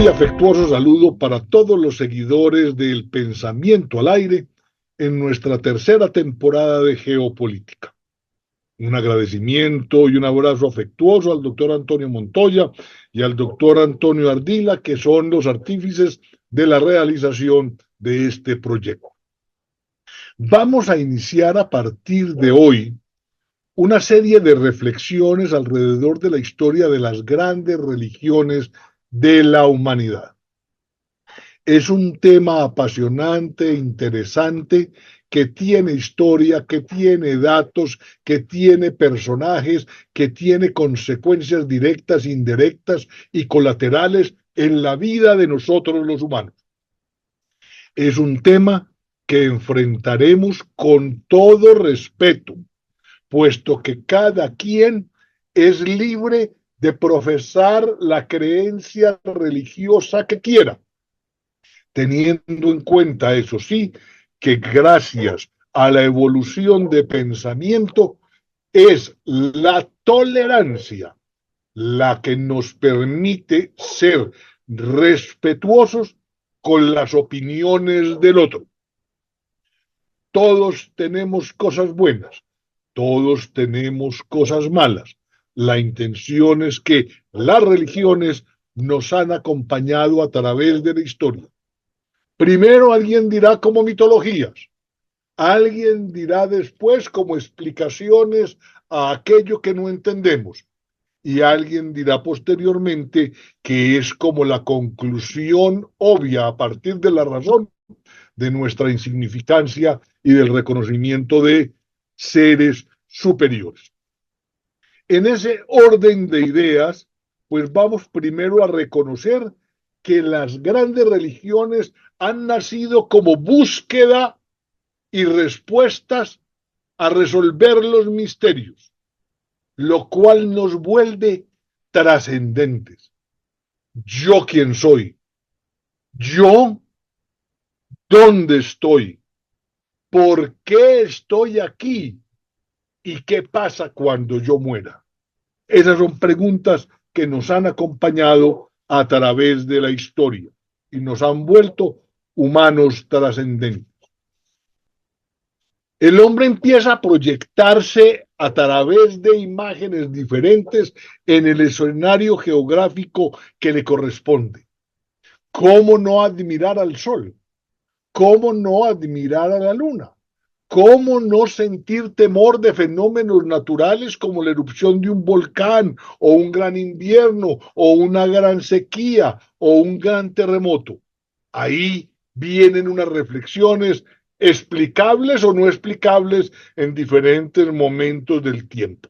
muy afectuoso saludo para todos los seguidores del Pensamiento al Aire en nuestra tercera temporada de Geopolítica. Un agradecimiento y un abrazo afectuoso al doctor Antonio Montoya y al doctor Antonio Ardila, que son los artífices de la realización de este proyecto. Vamos a iniciar a partir de hoy una serie de reflexiones alrededor de la historia de las grandes religiones de la humanidad. Es un tema apasionante, interesante, que tiene historia, que tiene datos, que tiene personajes, que tiene consecuencias directas, indirectas y colaterales en la vida de nosotros los humanos. Es un tema que enfrentaremos con todo respeto, puesto que cada quien es libre de profesar la creencia religiosa que quiera, teniendo en cuenta, eso sí, que gracias a la evolución de pensamiento es la tolerancia la que nos permite ser respetuosos con las opiniones del otro. Todos tenemos cosas buenas, todos tenemos cosas malas. La intención es que las religiones nos han acompañado a través de la historia. Primero alguien dirá como mitologías, alguien dirá después como explicaciones a aquello que no entendemos, y alguien dirá posteriormente que es como la conclusión obvia a partir de la razón de nuestra insignificancia y del reconocimiento de seres superiores. En ese orden de ideas, pues vamos primero a reconocer que las grandes religiones han nacido como búsqueda y respuestas a resolver los misterios, lo cual nos vuelve trascendentes. ¿Yo quién soy? ¿Yo dónde estoy? ¿Por qué estoy aquí? ¿Y qué pasa cuando yo muera? Esas son preguntas que nos han acompañado a través de la historia y nos han vuelto humanos trascendentes. El hombre empieza a proyectarse a través de imágenes diferentes en el escenario geográfico que le corresponde. ¿Cómo no admirar al sol? ¿Cómo no admirar a la luna? ¿Cómo no sentir temor de fenómenos naturales como la erupción de un volcán o un gran invierno o una gran sequía o un gran terremoto? Ahí vienen unas reflexiones explicables o no explicables en diferentes momentos del tiempo.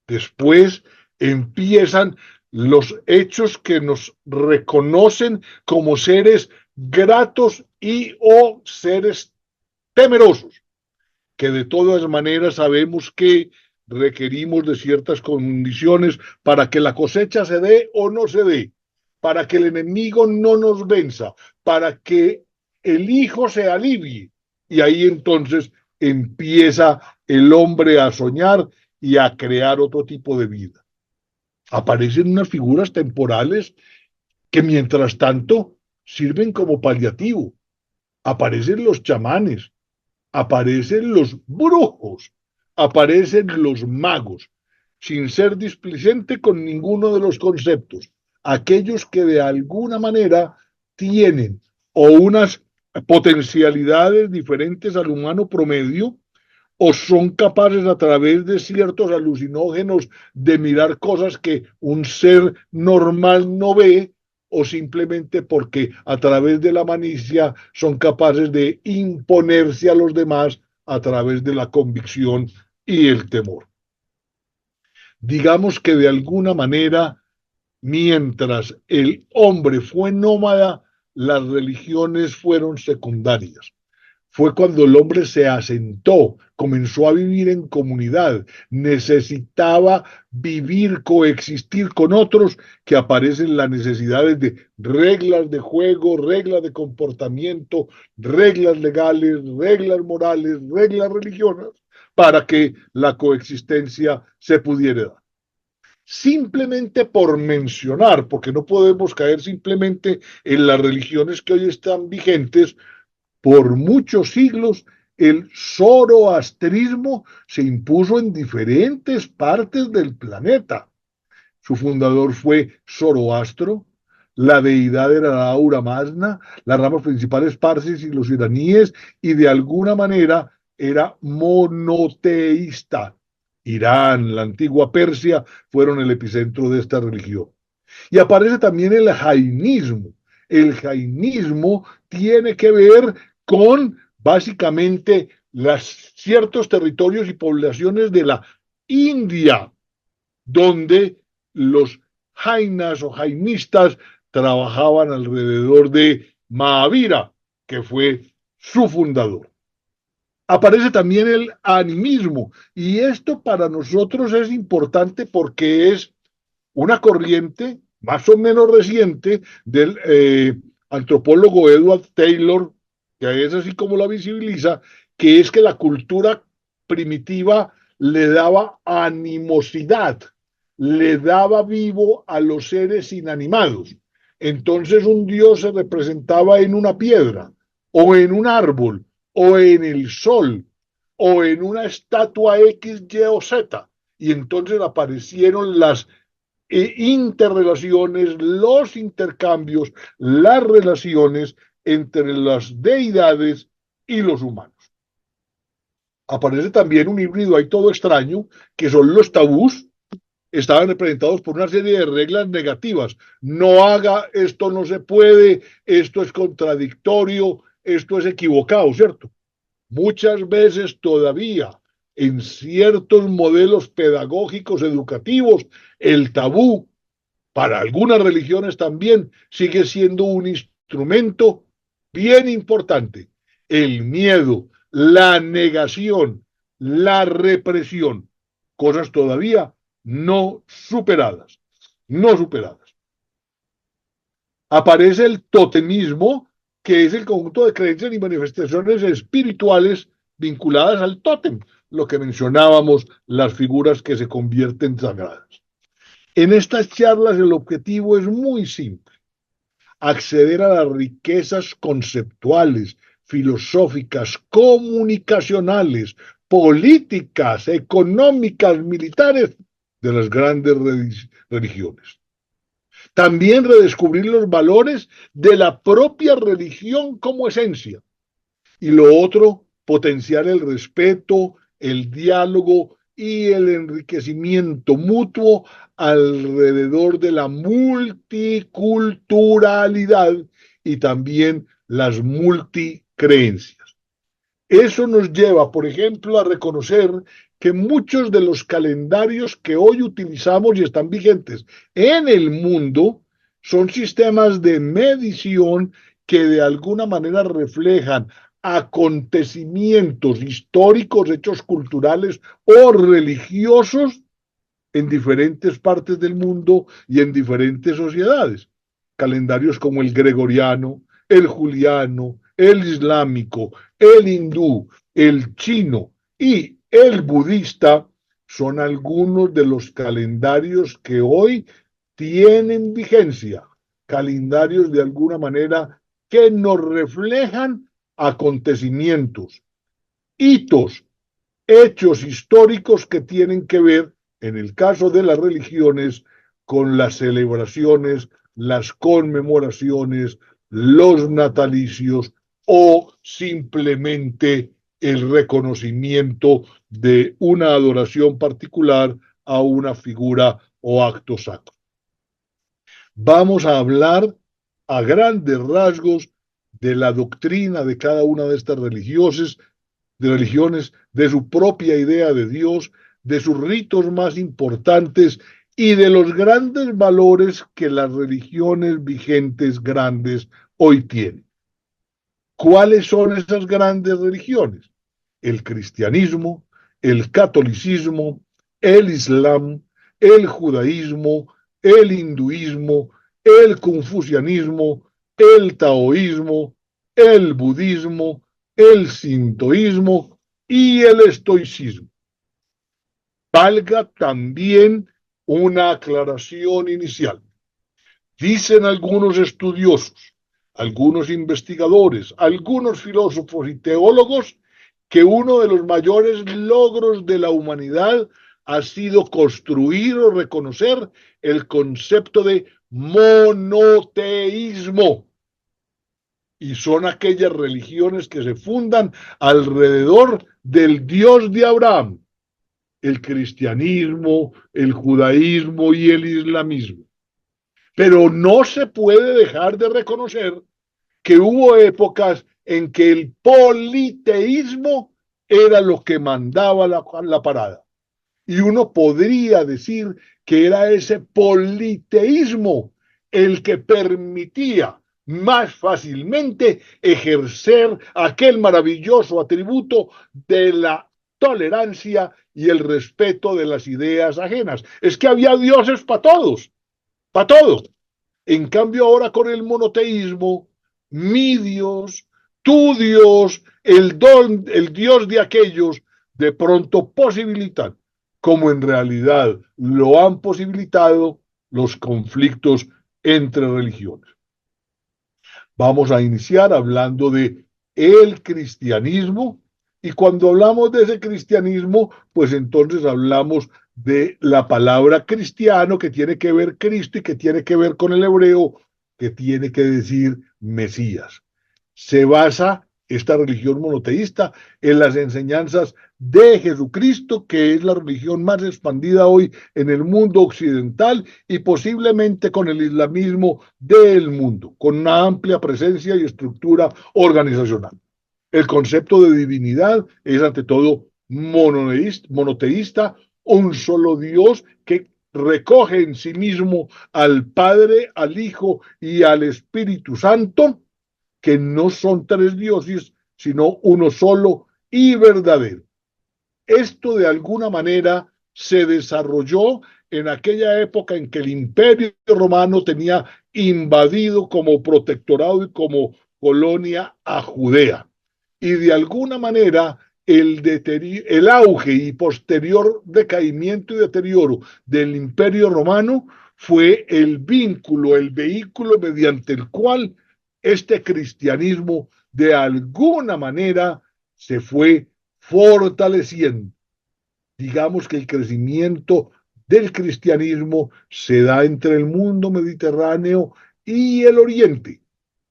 Después empiezan los hechos que nos reconocen como seres gratos y o seres temerosos, que de todas maneras sabemos que requerimos de ciertas condiciones para que la cosecha se dé o no se dé, para que el enemigo no nos venza, para que el hijo se alivie. Y ahí entonces empieza el hombre a soñar y a crear otro tipo de vida. Aparecen unas figuras temporales que mientras tanto sirven como paliativo. Aparecen los chamanes, aparecen los brujos, aparecen los magos, sin ser displicente con ninguno de los conceptos. Aquellos que de alguna manera tienen o unas potencialidades diferentes al humano promedio, o son capaces a través de ciertos alucinógenos de mirar cosas que un ser normal no ve, o simplemente porque a través de la malicia son capaces de imponerse a los demás a través de la convicción y el temor. Digamos que de alguna manera, mientras el hombre fue nómada, las religiones fueron secundarias. Fue cuando el hombre se asentó, comenzó a vivir en comunidad, necesitaba vivir, coexistir con otros, que aparecen las necesidades de reglas de juego, reglas de comportamiento, reglas legales, reglas morales, reglas religiosas, para que la coexistencia se pudiera dar. simplemente por mencionar, porque no podemos caer simplemente en las religiones que hoy están vigentes. Por muchos siglos, el zoroastrismo se impuso en diferentes partes del planeta. Su fundador fue Zoroastro, la deidad era la Aura Mazda, las ramas principales parsis y los iraníes, y de alguna manera era monoteísta. Irán, la antigua Persia, fueron el epicentro de esta religión. Y aparece también el jainismo. El jainismo tiene que ver con básicamente ciertos territorios y poblaciones de la India, donde los jainas o jainistas trabajaban alrededor de Mahavira, que fue su fundador. Aparece también el animismo, y esto para nosotros es importante porque es una corriente más o menos reciente del antropólogo Edward Taylor, que es así como la visibiliza, que es que la cultura primitiva le daba animosidad, le daba vivo a los seres inanimados. Entonces un dios se representaba en una piedra, o en un árbol, o en el sol, o en una estatua X, Y o Z. Y entonces aparecieron las interrelaciones, los intercambios, las relaciones entre las deidades y los humanos. Aparece también un híbrido ahí todo extraño, que son los tabús. Estaban representados por una serie de reglas negativas. No haga, esto no se puede, esto es contradictorio, esto es equivocado, ¿cierto? Muchas veces todavía en ciertos modelos pedagógicos educativos, el tabú, para algunas religiones también, sigue siendo un instrumento bien importante. El miedo, la negación, la represión, cosas todavía no superadas, no superadas. Aparece el totemismo, que es el conjunto de creencias y manifestaciones espirituales vinculadas al tótem, lo que mencionábamos, las figuras que se convierten sagradas. En estas charlas el objetivo es muy simple: acceder a las riquezas conceptuales, filosóficas, comunicacionales, políticas, económicas, militares de las grandes religiones. También redescubrir los valores de la propia religión como esencia. Y lo otro, potenciar el respeto, el diálogo y el enriquecimiento mutuo alrededor de la multiculturalidad y también las multicreencias. Eso nos lleva, por ejemplo, a reconocer que muchos de los calendarios que hoy utilizamos y están vigentes en el mundo son sistemas de medición que de alguna manera reflejan acontecimientos históricos, hechos culturales o religiosos en diferentes partes del mundo y en diferentes sociedades. Calendarios como el gregoriano, el juliano, el islámico, el hindú, el chino y el budista son algunos de los calendarios que hoy tienen vigencia, calendarios de alguna manera que nos reflejan acontecimientos, hitos, hechos históricos que tienen que ver, en el caso de las religiones, con las celebraciones, las conmemoraciones, los natalicios o simplemente el reconocimiento de una adoración particular a una figura o acto sacro. Vamos a hablar a grandes rasgos de la doctrina de cada una de estas religiones, de su propia idea de Dios, de sus ritos más importantes y de los grandes valores que las religiones vigentes grandes hoy tienen. ¿Cuáles son esas grandes religiones? El cristianismo, el catolicismo, el islam, el judaísmo, el hinduismo, el confucianismo, el taoísmo, el budismo, el sintoísmo y el estoicismo. Valga también una aclaración inicial. Dicen algunos estudiosos, algunos investigadores, algunos filósofos y teólogos que uno de los mayores logros de la humanidad ha sido construir o reconocer el concepto de monoteísmo. Y son aquellas religiones que se fundan alrededor del Dios de Abraham, el cristianismo, el judaísmo y el islamismo. Pero no se puede dejar de reconocer que hubo épocas en que el politeísmo era lo que mandaba la parada. Y uno podría decir que era ese politeísmo el que permitía más fácilmente ejercer aquel maravilloso atributo de la tolerancia y el respeto de las ideas ajenas. Es que había dioses para todos, para todo. En cambio, ahora con el monoteísmo, mi Dios, tu Dios, el Dios de aquellos, de pronto posibilitan, como en realidad lo han posibilitado, los conflictos entre religiones. Vamos a iniciar hablando de el cristianismo, y cuando hablamos de ese cristianismo, pues entonces hablamos de la palabra cristiano, que tiene que ver Cristo y que tiene que ver con el hebreo, que tiene que decir Mesías. Se basa esta religión monoteísta en las enseñanzas de Jesucristo, que es la religión más expandida hoy en el mundo occidental y posiblemente con el islamismo del mundo, con una amplia presencia y estructura organizacional. El concepto de divinidad es ante todo monoteísta, un solo Dios que recoge en sí mismo al Padre, al Hijo y al Espíritu Santo, que no son tres dioses, sino uno solo y verdadero. Esto de alguna manera se desarrolló en aquella época en que el Imperio Romano tenía invadido como protectorado y como colonia a Judea. Y de alguna manera el auge y posterior decaimiento y deterioro del Imperio Romano fue el vínculo, el vehículo mediante el cual este cristianismo de alguna manera se fue fortaleciendo. Digamos que el crecimiento del cristianismo se da entre el mundo mediterráneo y el oriente,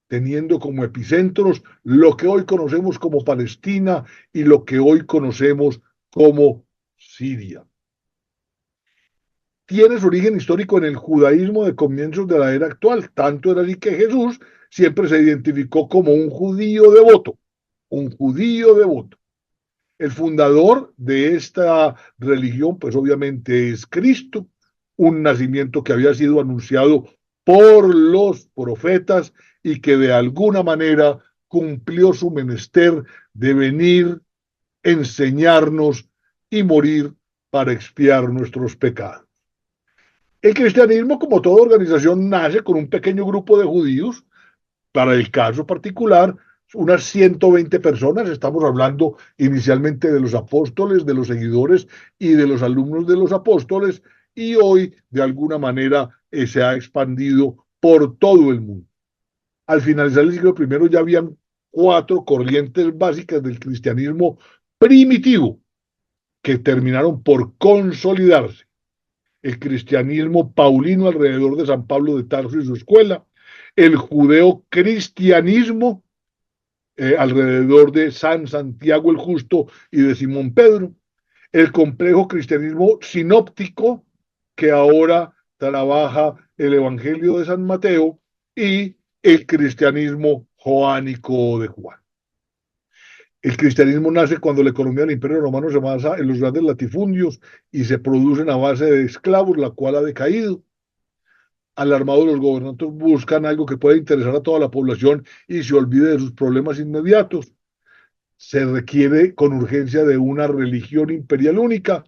teniendo como epicentros lo que hoy conocemos como Palestina y lo que hoy conocemos como Siria. Tiene su origen histórico en el judaísmo de comienzos de la era actual. Tanto era así que Jesús siempre se identificó como un judío devoto, un judío devoto. El fundador de esta religión, pues obviamente es Cristo, un nacimiento que había sido anunciado por los profetas y que de alguna manera cumplió su menester de venir, enseñarnos y morir para expiar nuestros pecados. El cristianismo, como toda organización, nace con un pequeño grupo de judíos. Para el caso particular, unas 120 personas, estamos hablando inicialmente de los apóstoles, de los seguidores y de los alumnos de los apóstoles, y hoy de alguna manera se ha expandido por todo el mundo. Al finalizar el siglo I ya habían 4 corrientes básicas del cristianismo primitivo que terminaron por consolidarse. El cristianismo paulino alrededor de San Pablo de Tarso y su escuela, el judeo-cristianismo alrededor de San Santiago el Justo y de Simón Pedro, el complejo cristianismo sinóptico que ahora trabaja el Evangelio de San Mateo y el cristianismo joánico de Juan. El cristianismo nace cuando la economía del Imperio Romano se basa en los grandes latifundios y se producen a base de esclavos, la cual ha decaído. Alarmados, los gobernantes buscan algo que pueda interesar a toda la población y se olvide de sus problemas inmediatos. Se requiere con urgencia de una religión imperial única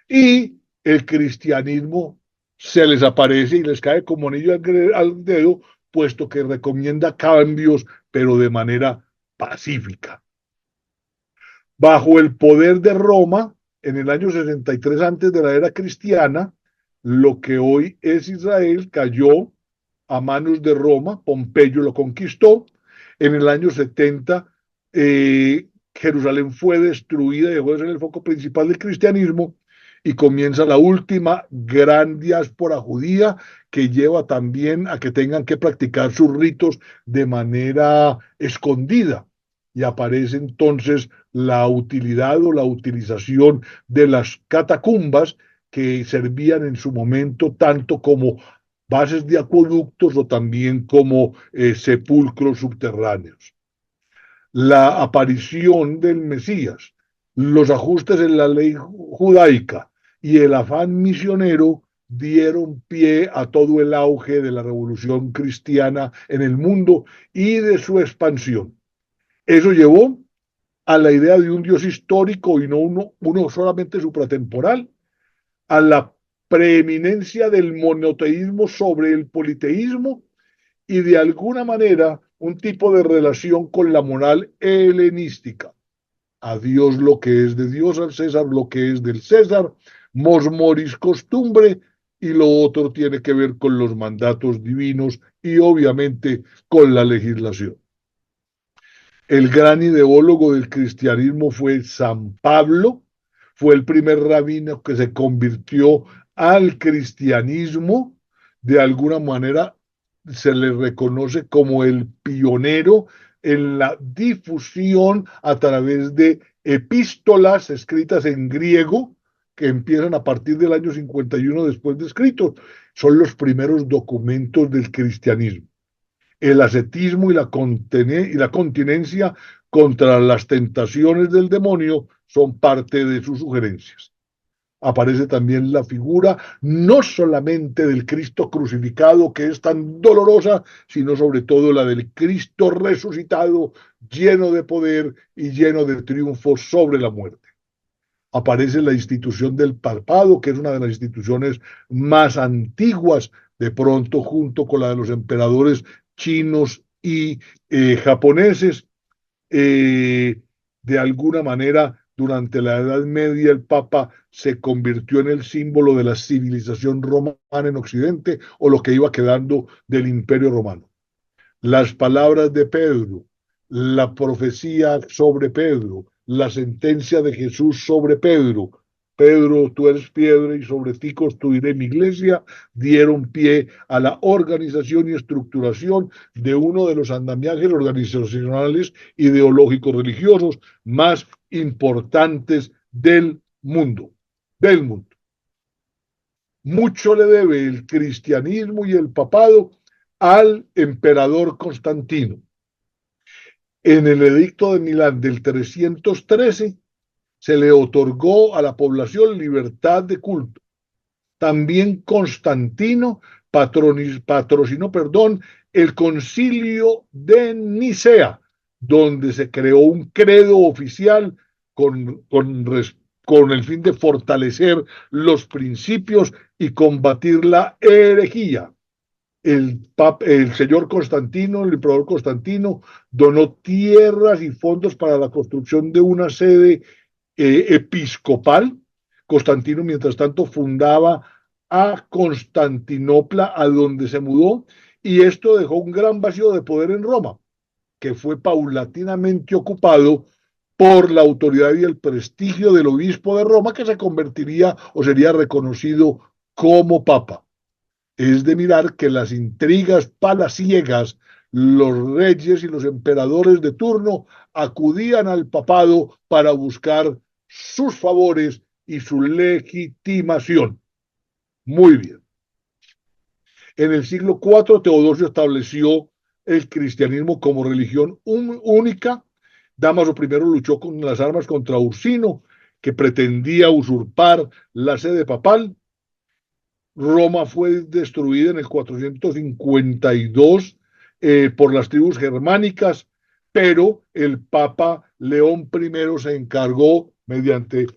y el cristianismo se les aparece y les cae como anillo al dedo, puesto que recomienda cambios, pero de manera pacífica. Bajo el poder de Roma, en el año 63 antes de la era cristiana, lo que hoy es Israel cayó a manos de Roma. Pompeyo lo conquistó. En el año 70, Jerusalén fue destruida, dejó de ser el foco principal del cristianismo y comienza la última gran diáspora judía que lleva también a que tengan que practicar sus ritos de manera escondida. Y aparece entonces la utilidad o la utilización de las catacumbas que servían en su momento tanto como bases de acueductos o también como sepulcros subterráneos. La aparición del Mesías, los ajustes en la ley judaica y el afán misionero dieron pie a todo el auge de la revolución cristiana en el mundo y de su expansión. Eso llevó a la idea de un Dios histórico y no uno solamente supratemporal, a la preeminencia del monoteísmo sobre el politeísmo y de alguna manera un tipo de relación con la moral helenística. A Dios lo que es de Dios, al César lo que es del César, mos moris costumbre, y lo otro tiene que ver con los mandatos divinos y obviamente con la legislación. El gran ideólogo del cristianismo fue San Pablo, fue el primer rabino que se convirtió al cristianismo. De alguna manera se le reconoce como el pionero en la difusión a través de epístolas escritas en griego que empiezan a partir del año 51 después de escritos. Son los primeros documentos del cristianismo. El ascetismo y la continencia contra las tentaciones del demonio son parte de sus sugerencias. Aparece también la figura no solamente del Cristo crucificado, que es tan dolorosa, sino sobre todo la del Cristo resucitado, lleno de poder y lleno de triunfo sobre la muerte. Aparece la institución del papado, que es una de las instituciones más antiguas, de pronto junto con la de los emperadores chinos y japoneses. Eh, de alguna manera, durante la Edad Media, el Papa se convirtió en el símbolo de la civilización romana en Occidente o lo que iba quedando del Imperio Romano. Las palabras de Pedro, la profecía sobre Pedro, la sentencia de Jesús sobre Pedro, Pedro, tú eres piedra y sobre ti construiré mi iglesia, dieron pie a la organización y estructuración de uno de los andamiajes organizacionales, ideológicos, religiosos más importantes del mundo. Del mundo. Mucho le debe el cristianismo y el papado al emperador Constantino. En el edicto de Milán del 313 se le otorgó a la población libertad de culto. También Constantino patrocinó, el concilio de Nicea, donde se creó un credo oficial con el fin de fortalecer los principios y combatir la herejía. El señor Constantino, el emperador Constantino, donó tierras y fondos para la construcción de una sede episcopal. Constantino, mientras tanto, fundaba a Constantinopla, a donde se mudó, y esto dejó un gran vacío de poder en Roma, que fue paulatinamente ocupado por la autoridad y el prestigio del obispo de Roma, que se convertiría o sería reconocido como papa. Es de mirar que las intrigas palaciegas, los reyes y los emperadores de turno acudían al papado para buscar sus favores y su legitimación. Muy bien. En el siglo IV, Teodosio estableció el cristianismo como religión única. Damaso I luchó con las armas contra Ursino, que pretendía usurpar la sede papal. Roma fue destruida en el 452 por las tribus germánicas, pero el Papa León I se encargó, mediante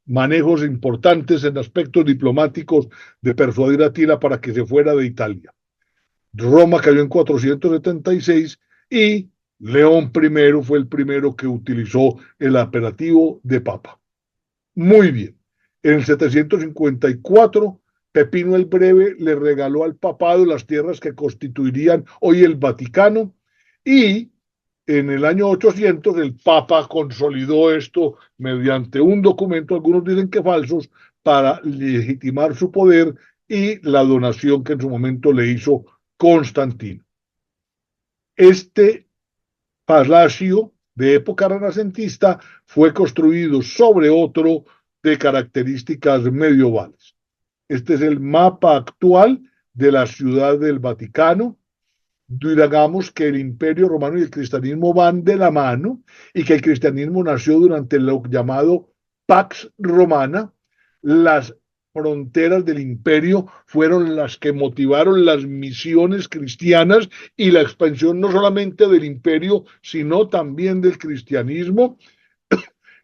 manejos importantes en aspectos diplomáticos, de persuadir a Tila para que se fuera de Italia. Roma cayó en 476 y León I fue el primero que utilizó el apelativo de Papa. Muy bien. En el 754 Pepino el Breve le regaló al papado las tierras que constituirían hoy el Vaticano y en el año 800 el Papa consolidó esto mediante un documento, algunos dicen que falsos, para legitimar su poder y la donación que en su momento le hizo Constantino. Este palacio de época renacentista fue construido sobre otro de características medievales. Este es el mapa actual de la ciudad del Vaticano. Digamos que el Imperio Romano y el cristianismo van de la mano y que el cristianismo nació durante lo llamado Pax Romana. Las fronteras del imperio fueron las que motivaron las misiones cristianas y la expansión no solamente del imperio, sino también del cristianismo.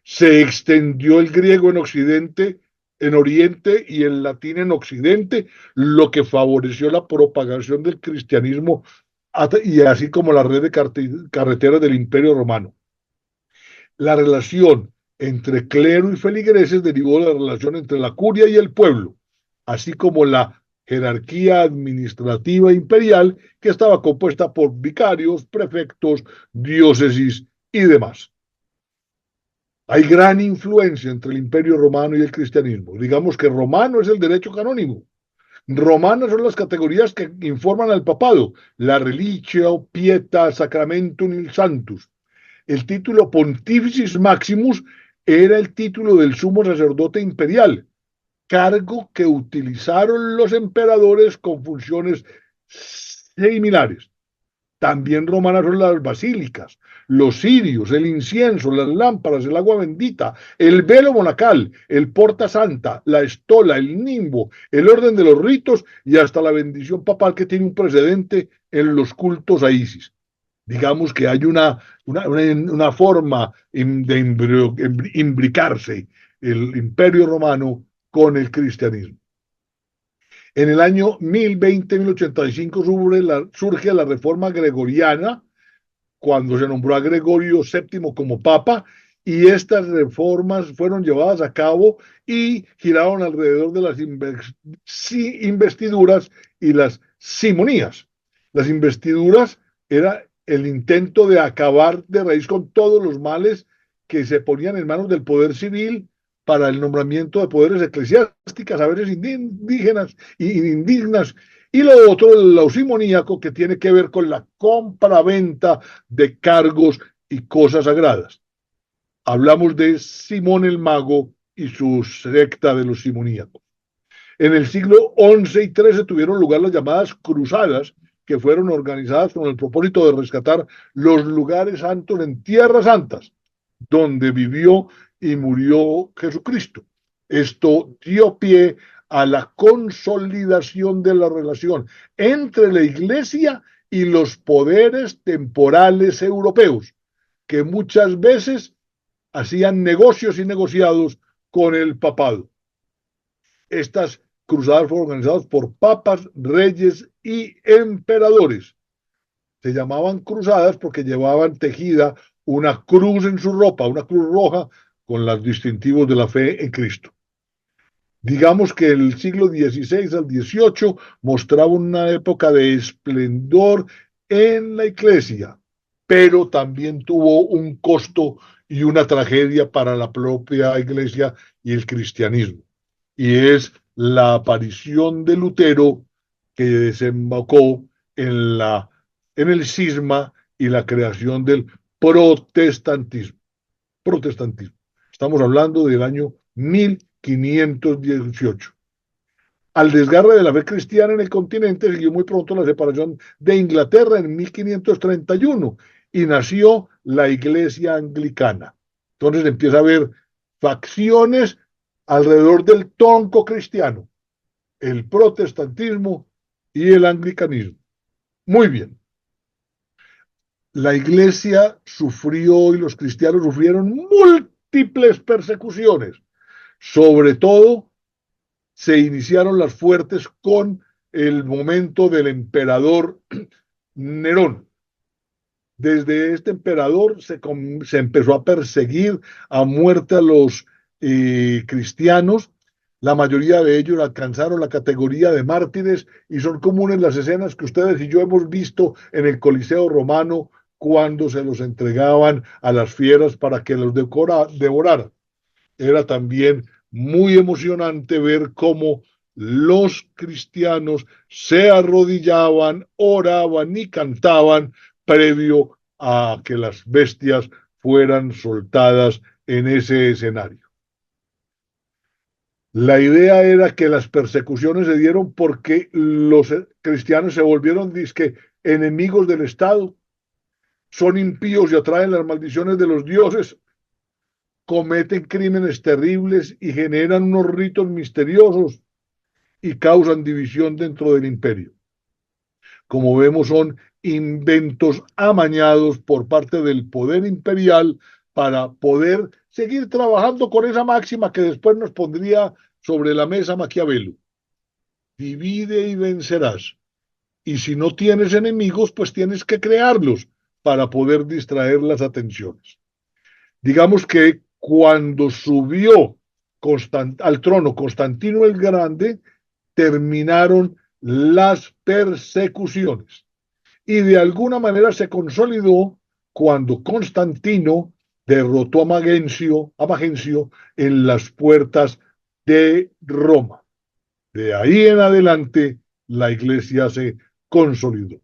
Se extendió el griego en Occidente, en Oriente y el latín en Occidente, lo que favoreció la propagación del cristianismo y así como la red de carreteras del Imperio Romano. La relación entre clero y feligreses derivó de la relación entre la curia y el pueblo, así como la jerarquía administrativa imperial que estaba compuesta por vicarios, prefectos, diócesis y demás. Hay gran influencia entre el Imperio Romano y el cristianismo. Digamos que romano es el derecho canónico. Romanas son las categorías que informan al papado, la religio, pieta, sacramentum sanctus. El título Pontificis Maximus era el título del sumo sacerdote imperial, cargo que utilizaron los emperadores con funciones similares. También romanas son las basílicas, los cirios, el incienso, las lámparas, el agua bendita, el velo monacal, el porta santa, la estola, el nimbo, el orden de los ritos y hasta la bendición papal que tiene un precedente en los cultos a Isis. Digamos que hay una forma de imbricarse el Imperio Romano con el cristianismo. En el año 1020-1085 surge la reforma gregoriana, cuando se nombró a Gregorio VII como papa, y estas reformas fueron llevadas a cabo y giraron alrededor de las investiduras y las simonías. Las investiduras era el intento de acabar de raíz con todos los males que se ponían en manos del poder civil para el nombramiento de poderes eclesiásticas, a veces indígenas y indignas, y lo otro, lo simoníaco, que tiene que ver con la compra-venta de cargos y cosas sagradas. Hablamos de Simón el Mago y su secta de los simoníacos. En el siglo XI y XIII tuvieron lugar las llamadas cruzadas, que fueron organizadas con el propósito de rescatar los lugares santos en tierras santas, donde vivió y murió Jesucristo. Esto dio pie a la consolidación de la relación entre la Iglesia y los poderes temporales europeos, que muchas veces hacían negocios y negociados con el papado. Estas cruzadas fueron organizadas por papas, reyes y emperadores. Se llamaban cruzadas porque llevaban tejida una cruz en su ropa, una cruz roja con los distintivos de la fe en Cristo. Digamos que el siglo XVI al XVIII mostraba una época de esplendor en la iglesia, pero también tuvo un costo y una tragedia para la propia iglesia y el cristianismo. Y es la aparición de Lutero que desembocó en el cisma y la creación del protestantismo. Protestantismo. Estamos hablando del año 1518. Al desgarre de la fe cristiana en el continente siguió muy pronto la separación de Inglaterra en 1531 y nació la Iglesia Anglicana. Entonces empieza a haber facciones alrededor del tronco cristiano, el protestantismo y el anglicanismo. Muy bien. La Iglesia sufrió y los cristianos sufrieron múltiples persecuciones. Sobre todo se iniciaron las fuertes con el momento del emperador Nerón. Desde este emperador se empezó a perseguir a muerte a los cristianos. La mayoría de ellos alcanzaron la categoría de mártires y son comunes las escenas que ustedes y yo hemos visto en el Coliseo Romano cuando se los entregaban a las fieras para que los devoraran. Era también muy emocionante ver cómo los cristianos se arrodillaban, oraban y cantaban previo a que las bestias fueran soltadas en ese escenario. La idea era que las persecuciones se dieron porque los cristianos se volvieron disque enemigos del Estado, son impíos y atraen las maldiciones de los dioses, cometen crímenes terribles y generan unos ritos misteriosos y causan división dentro del imperio. Como vemos, son inventos amañados por parte del poder imperial para poder seguir trabajando con esa máxima que después nos pondría sobre la mesa Maquiavelo. Divide y vencerás. Y si no tienes enemigos, pues tienes que crearlos para poder distraer las atenciones. Digamos que cuando subió al trono Constantino el Grande, terminaron las persecuciones y de alguna manera se consolidó cuando Constantino derrotó a Magencio en las puertas de Roma. De ahí en adelante, la iglesia se consolidó.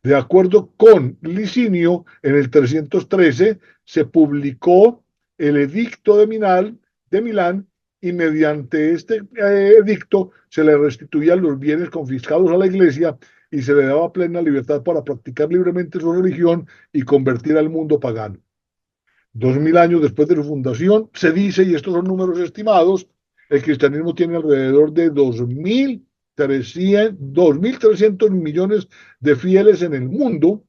De acuerdo con Licinio, en el 313 se publicó el edicto de Milán y mediante este edicto se le restituían los bienes confiscados a la iglesia y se le daba plena libertad para practicar libremente su religión y convertir al mundo pagano. 2000 años después de su fundación, se dice, y estos son números estimados, el cristianismo tiene alrededor de 2.300 millones de fieles en el mundo,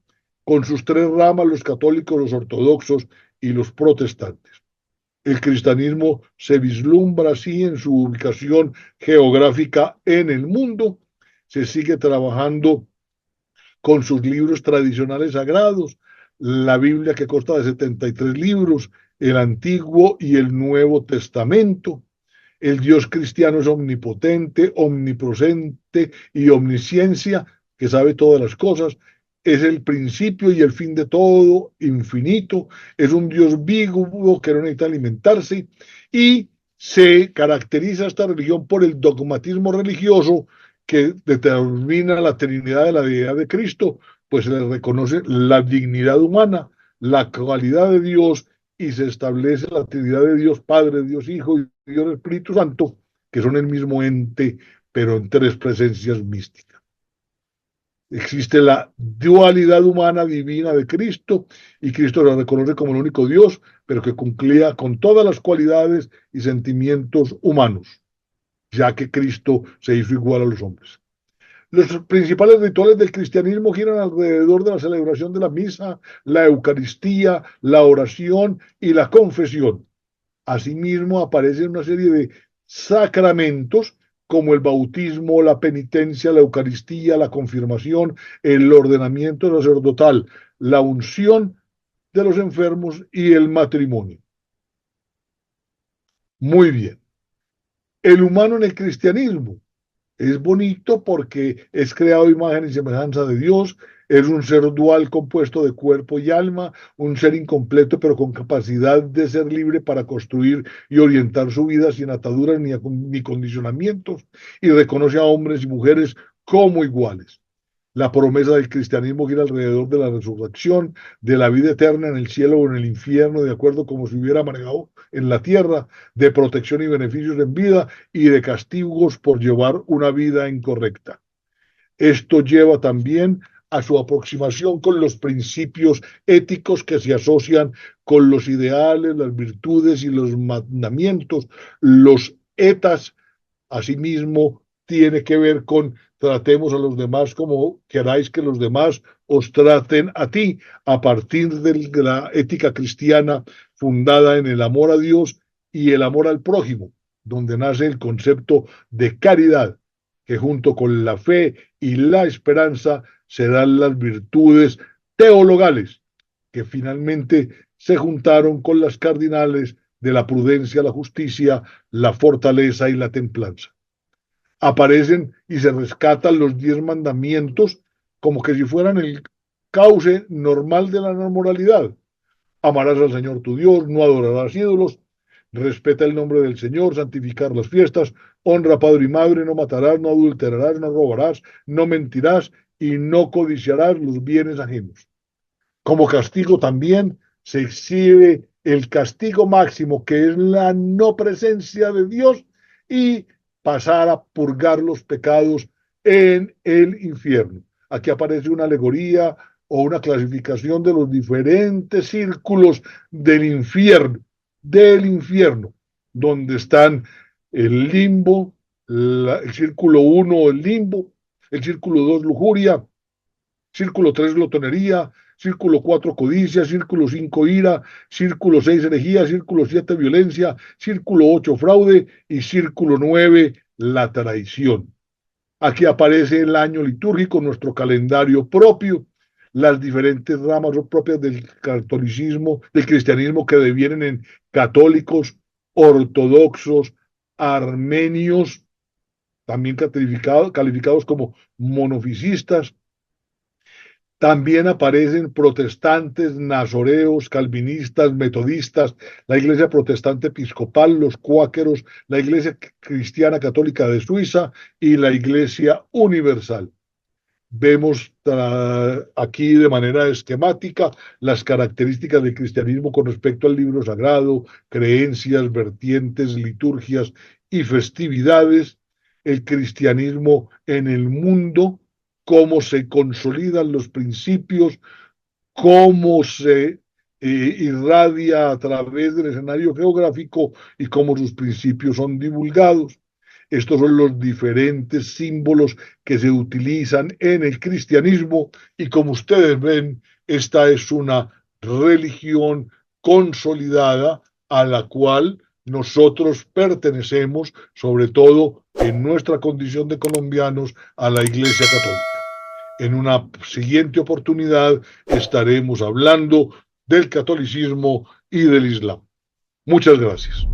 con sus tres ramas, los católicos, los ortodoxos y los protestantes. El cristianismo se vislumbra así en su ubicación geográfica en el mundo, se sigue trabajando con sus libros tradicionales sagrados, la Biblia que consta de 73 libros, el Antiguo y el Nuevo Testamento. El Dios cristiano es omnipotente, omnipresente y omnisciencia, que sabe todas las cosas. Es el principio y el fin de todo, infinito. Es un Dios vivo que no necesita alimentarse y se caracteriza esta religión por el dogmatismo religioso que determina la trinidad de la deidad de Cristo, pues se le reconoce la dignidad humana, la cualidad de Dios y se establece la trinidad de Dios Padre, Dios Hijo y Dios Espíritu Santo, que son el mismo ente, pero en tres presencias místicas. Existe la dualidad humana divina de Cristo y Cristo la reconoce como el único Dios, pero que cumplía con todas las cualidades y sentimientos humanos, ya que Cristo se hizo igual a los hombres. Los principales rituales del cristianismo giran alrededor de la celebración de la misa, la Eucaristía, la oración y la confesión. Asimismo, aparecen una serie de sacramentos como el bautismo, la penitencia, la Eucaristía, la confirmación, el ordenamiento sacerdotal, la unción de los enfermos y el matrimonio. Muy bien. El humano en el cristianismo es bonito porque es creado a imagen y semejanza de Dios, es un ser dual compuesto de cuerpo y alma, un ser incompleto pero con capacidad de ser libre para construir y orientar su vida sin ataduras ni condicionamientos, y reconoce a hombres y mujeres como iguales. La promesa del cristianismo gira alrededor de la resurrección, de la vida eterna en el cielo o en el infierno, de acuerdo como se hubiera manejado en la tierra, de protección y beneficios en vida y de castigos por llevar una vida incorrecta. Esto lleva también a su aproximación con los principios éticos que se asocian con los ideales, las virtudes y los mandamientos, los etas. Asimismo, tiene que ver con tratemos a los demás como queráis que los demás os traten a ti, a partir de la ética cristiana fundada en el amor a Dios y el amor al prójimo, donde nace el concepto de caridad, que junto con la fe y la esperanza se dan las virtudes teologales, que finalmente se juntaron con las cardinales de la prudencia, la justicia, la fortaleza y la templanza. Aparecen y se rescatan los 10 mandamientos como que si fueran el cauce normal de la moralidad. Amarás al Señor tu Dios, no adorarás ídolos, respeta el nombre del Señor, santificar las fiestas, honra a padre y madre, no matarás, no adulterarás, no robarás, no mentirás y no codiciarás los bienes ajenos. Como castigo también se exhibe el castigo máximo, que es la no presencia de Dios y pasar a purgar los pecados en el infierno. Aquí aparece una alegoría o una clasificación de los diferentes círculos del infierno, donde están el limbo, el círculo 1, el limbo, el círculo 2, lujuria, círculo 3, glotonería, círculo 4, codicia, círculo 5, ira, círculo 6, herejía, círculo 7, violencia, círculo 8, fraude y círculo 9, la traición. Aquí aparece el año litúrgico, nuestro calendario propio, las diferentes ramas propias del catolicismo, del cristianismo, que devienen en católicos, ortodoxos, armenios, también calificados como monofisistas. También aparecen protestantes, nazoreos, calvinistas, metodistas, la Iglesia Protestante Episcopal, los cuáqueros, la Iglesia Cristiana Católica de Suiza y la Iglesia Universal. Vemos aquí de manera esquemática las características del cristianismo con respecto al libro sagrado, creencias, vertientes, liturgias y festividades, el cristianismo en el mundo, cómo se consolidan los principios, cómo se irradia a través del escenario geográfico y cómo sus principios son divulgados. Estos son los diferentes símbolos que se utilizan en el cristianismo y, como ustedes ven, esta es una religión consolidada a la cual nosotros pertenecemos, sobre todo en nuestra condición de colombianos, a la Iglesia Católica. En una siguiente oportunidad estaremos hablando del catolicismo y del Islam. Muchas gracias.